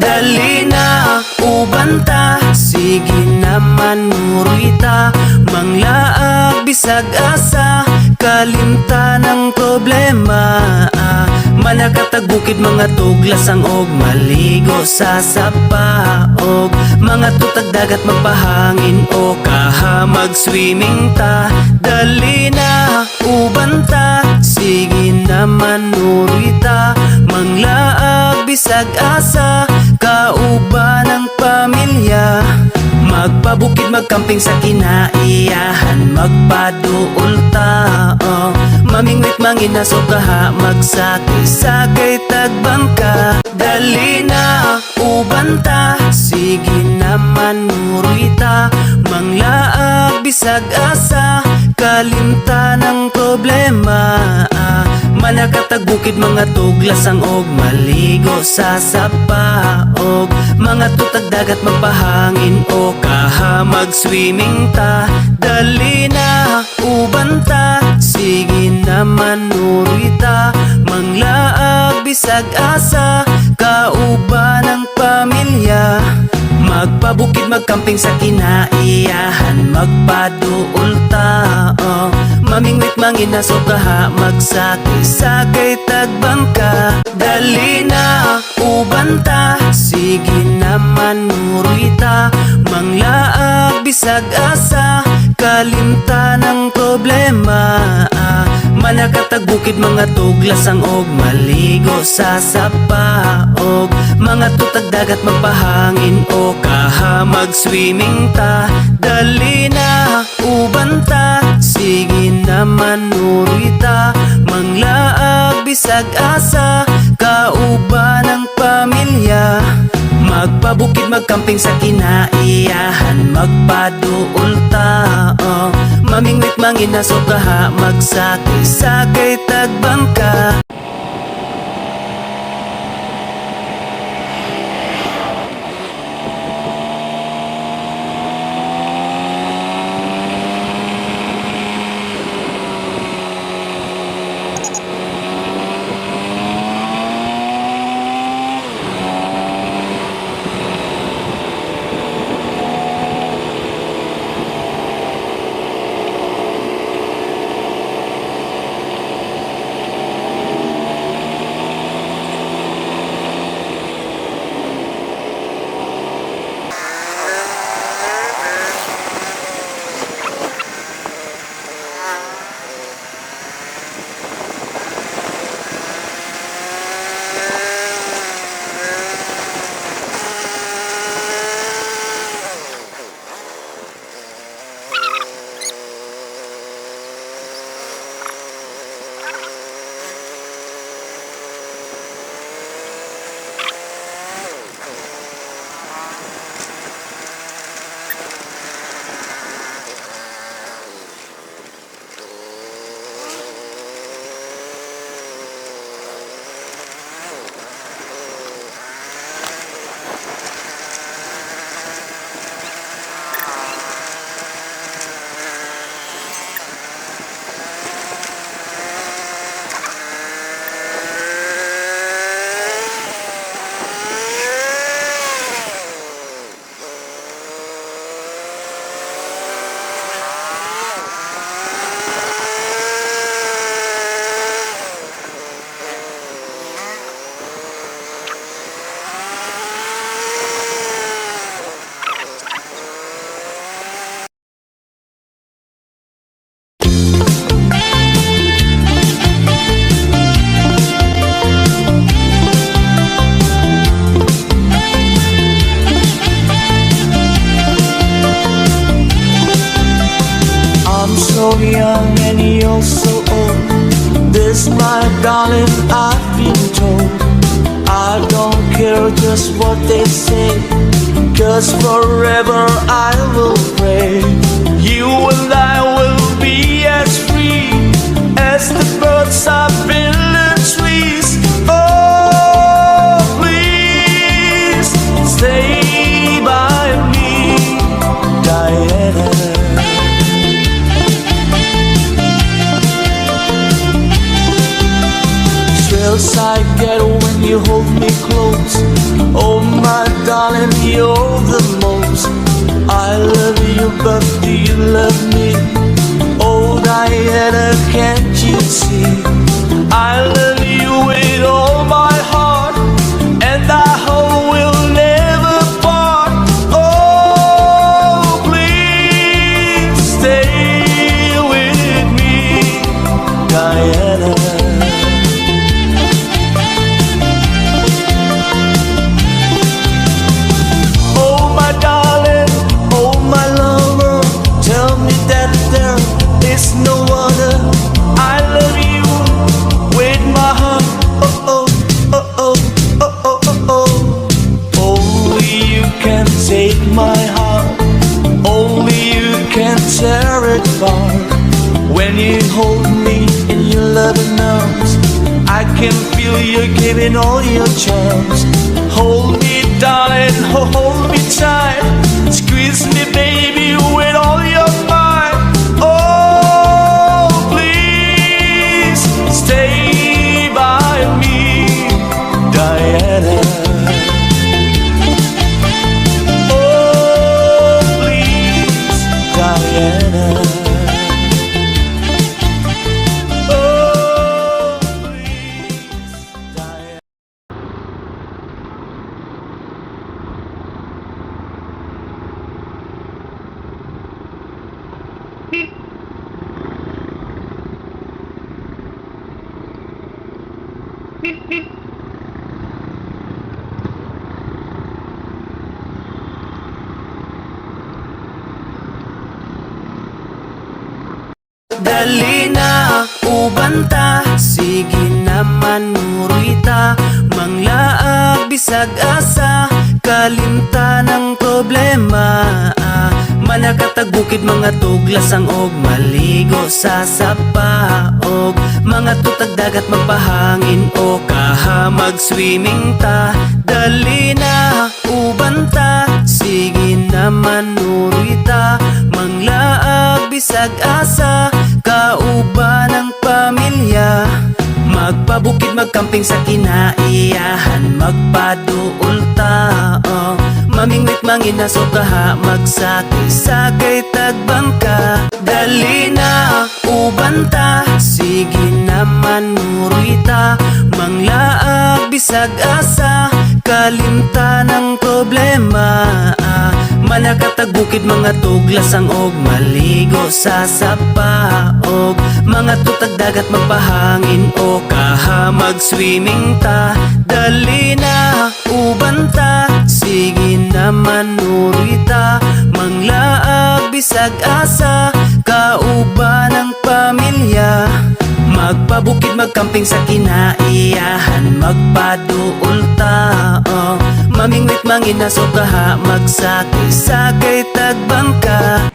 Dali na, ubanta, sige naman nurita. Manglaag bisag asa, kalimta ng problema. Manakatag bukid mga tuglasang og maligo sa sapa. Og mga tutag dagat magpahangin o kaha mag-swimming ta. Dali na, ubanta, sige naman nurita. Manglaag bisag asa, kauban ng pamilya. Magpabukid magkamping sa kinaiyahan, magpaduol ta. Mamingwit manginaso kaha, magsakay-sakay tagbangka. Dali na, ubanta, sige naman nurita. Manglaag bisag asa, kalimta ng problema. Manakatag bukid mga tuglasang og maligo sa sapa. Og mga tutag dagat magpahangin o kaha mag-swimming ta. Dali na, ubanta, sige naman nurita. Manglaag bisag asa, kauban ng pamilya. Magpabukid magkamping sa kinaiyahan, magpaduol ta. Mamingwit manginaso kaha, magsakay-sakay tagbangka. Dali na, ubanta, sige naman nurita. Manglaag bisag asa, kalimta ng problema. Manakatag bukid mga tuglasang og maligo sa sapa. Og mga tutag dagat magpahangin o kaha mag-swimming ta. Dali na, ubanta, sige naman nurita. Manglaag bisag asa, kauban ng pamilya. Magpabukid magkamping sa kinaiyahan, magpaduol ta. Mamingwit manginaso kaha, magsakay-sakay tagbangka. so young and you're so old. This, my darling, I've been told. I don't care just what they say, 'cause forever I will pray. You and I will be as free as the birds up in the trees. Oh, please stay by me, Diana. Thrills I get when you hold me close. Oh my I love you, but do you love me? Oh Diana, can't you see? I love you with all my heart, and I hope we'll never part. Oh, please stay with me, Diana. Oh my darling, oh my lover, tell me that there is no other. I love you with my heart. Oh oh oh oh oh oh oh. Only you can take my heart. Only you can tear it apart. When you hold me in your loving arms, I can feel you giving all your charms. Hold me, darling, hold me tight. Squeeze me, baby, with all your might. Oh, please stay by me, Diana. Oh, please, Diana. Oh, please, Diana. Dali na, ubanta, sige naman murita. Manglaag bisag asa, kalimta ng problema. Manakatag bukid mga tuglasang og maligo sa sapaog. Mga tutag dagat magpahangin o kahamag swimming ta. Dali na, ubanta, sige naman murita. Manglaag bisag asa, kauban ng pamilya. Magpabukid, magkamping sa kinaiyahan, magpaduol tao. Mamingwit manginaso kaha, magsakay-sakay tagbangka. Dali na, ubanta, sige naman murita. Manglaag bisag asa, kalimta ng problema. Manakatag bukid mga tuglasang og maligo sa sapaog. Mga tutag dagat magpahangin o kahamag swimming ta. Dali na, ubanta, sige naman nurita. Manglaag bisag asa, kauban ng pamilya. Magpabukid, magkamping sa kinaiyahan, magpaduol tao. Mamingwit manginaso kaha, magsakay-sakay tagbangka.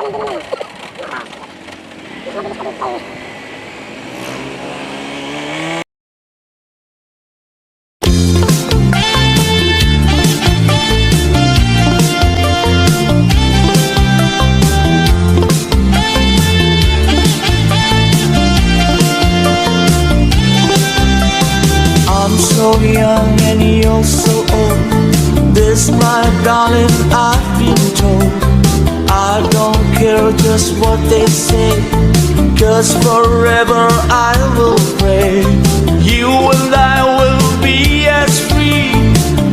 I'm so young and you're so old. This, my darling, I've been told. I don't care just what they say, 'cause forever I will pray. You and I will be as free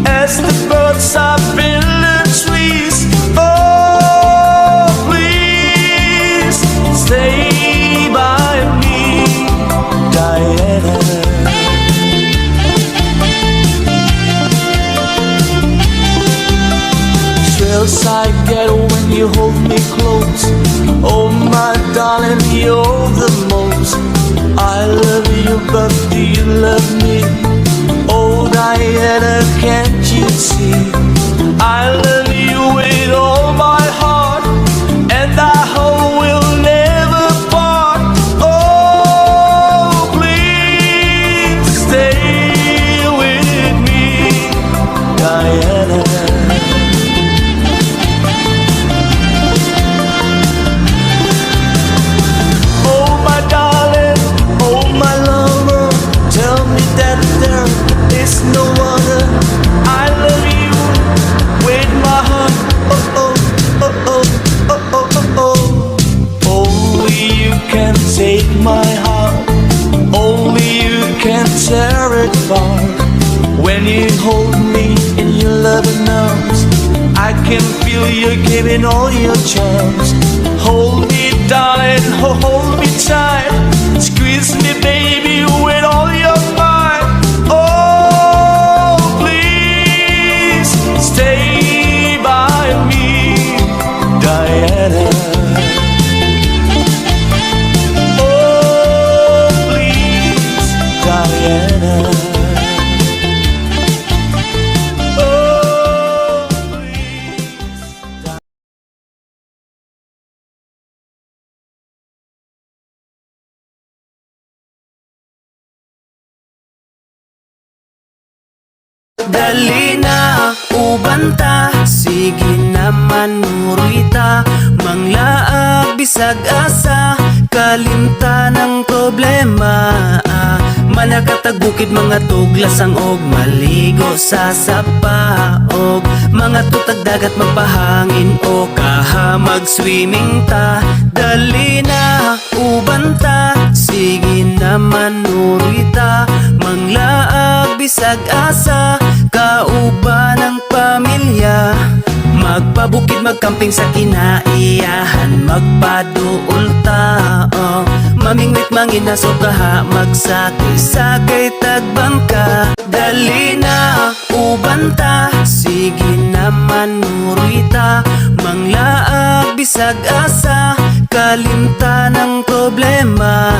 as the birds up in the trees. Oh, please stay by me, Diana. Thrills I get when you hold me close. Oh my darling, you're the most. I love you, but do you love me? Oh Diana, can't you see? I love you with all my heart, and I hope we'll never part. Oh, please stay with me, Diana. No other. I love you with my heart. Oh oh oh oh oh oh oh oh. Only you can take my heart. Only you can tear it apart. When you hold me in your loving arms, I can feel you giving all your charms. Hold me, darling, hold me tight. Squeeze me, baby, with all your might. Oh, please stay by me, Diana. Oh, please, Diana. Oh, please, Diana. Dali na, ubanta, sige naman murita. Manglaag bisag asa, kalimta ng problema. Manakatag bukid mga tuglasang og maligo sa sapaog. Mga tutag dagat magpahangin o kaha mag-swimming ta. Dali na, ubanta, sige naman murita. Manglaag bisag asa, kauban ng pamilya. Magpabukid, magkamping sa kinaiyahan, magpaduol ta, oh. Mamingwit manginaso kaha, magsakay-sakay tagbangka. Dali na, ubanta, sige naman murita. Manglaag bisag asa, kalimta ng problema.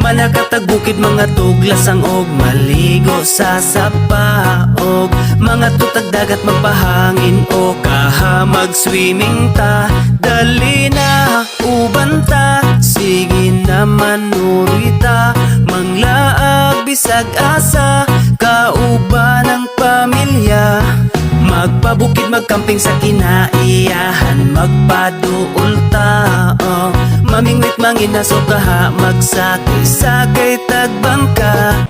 Manakatag bukid mga tuglasang og maligo sa sapaog. Mga tutag dagat magpahangin o kaha mag-swimming ta. Dali na, ubanta, sige naman murita. Manglaag bisag asa, kauban ng pamilya. Magpabukid, magkamping sa kinaiyahan, magpaduol ta, oh. Mamingwit manginaso kaha, magsakay-sakay tagbangka.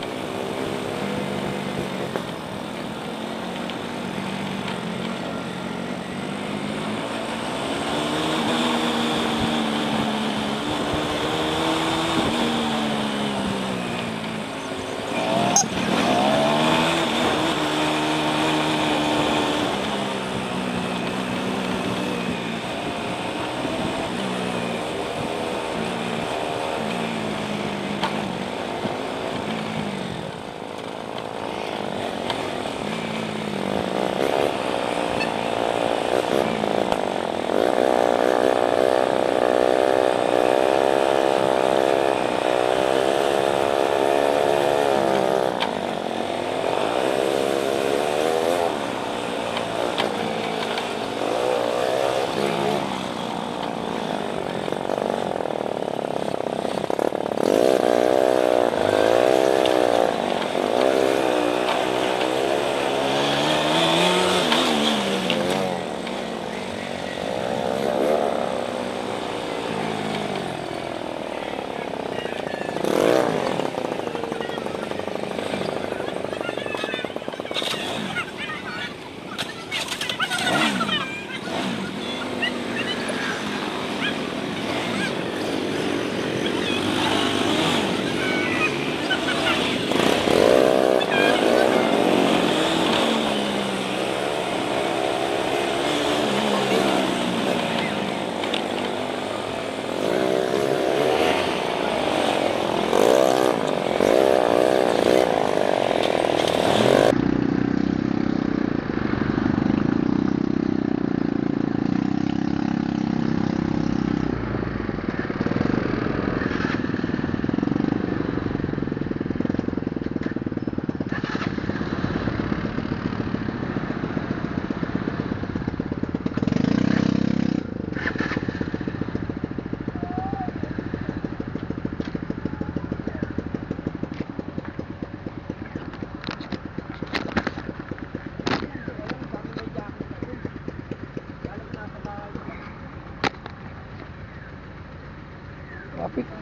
Traffic.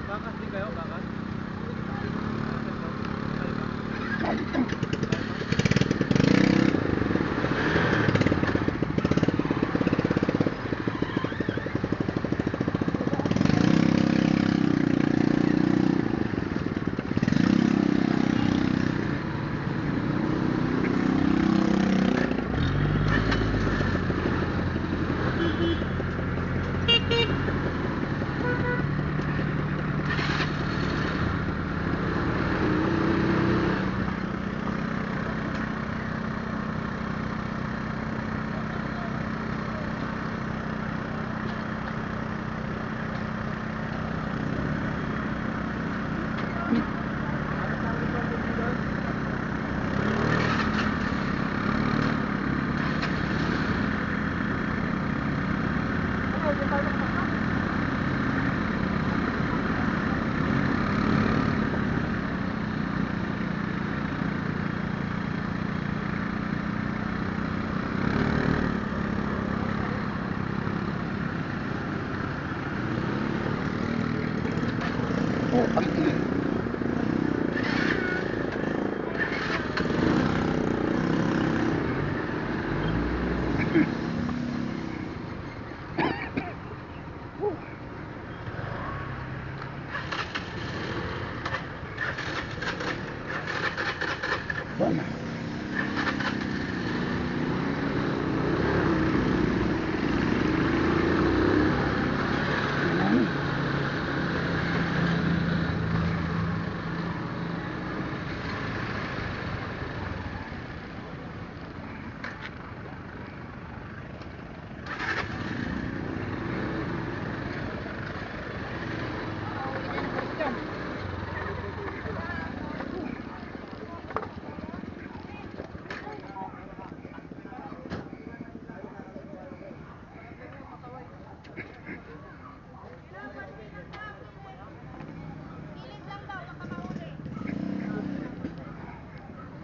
Bakas din kayo, bakas?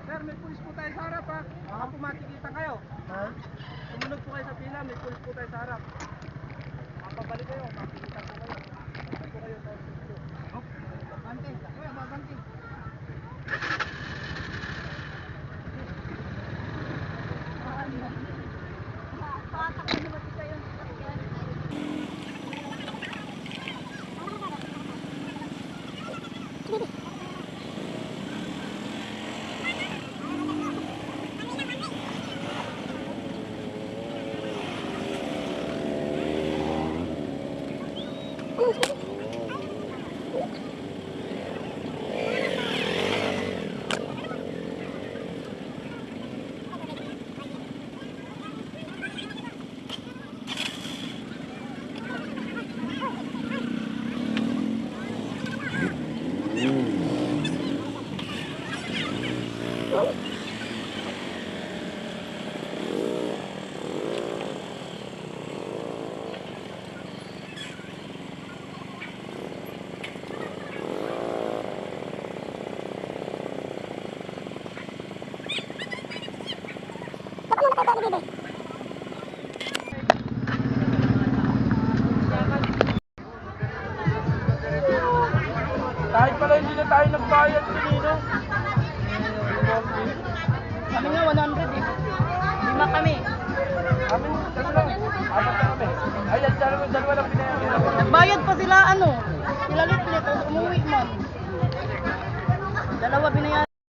Sir, may pulis po tayo sa harap ha. Baka po makikita kayo. Ha? Sumunod po kayo sa pila, may pulis po tayo sa harap. Makapabalik kayo, makikita po kayo. Bakit po kayo sa studio? Babante, kuya, babante. Kahit pala hindi na tayo nagbayad kanino. Kami nga 100 eh. 5 kami. Kami, dalawa. Apat na kami. Ayan, dalawa lang pinayakin. Nagbayad pa sila ano. Sila litlit. Umuwi man. 2 binayaran.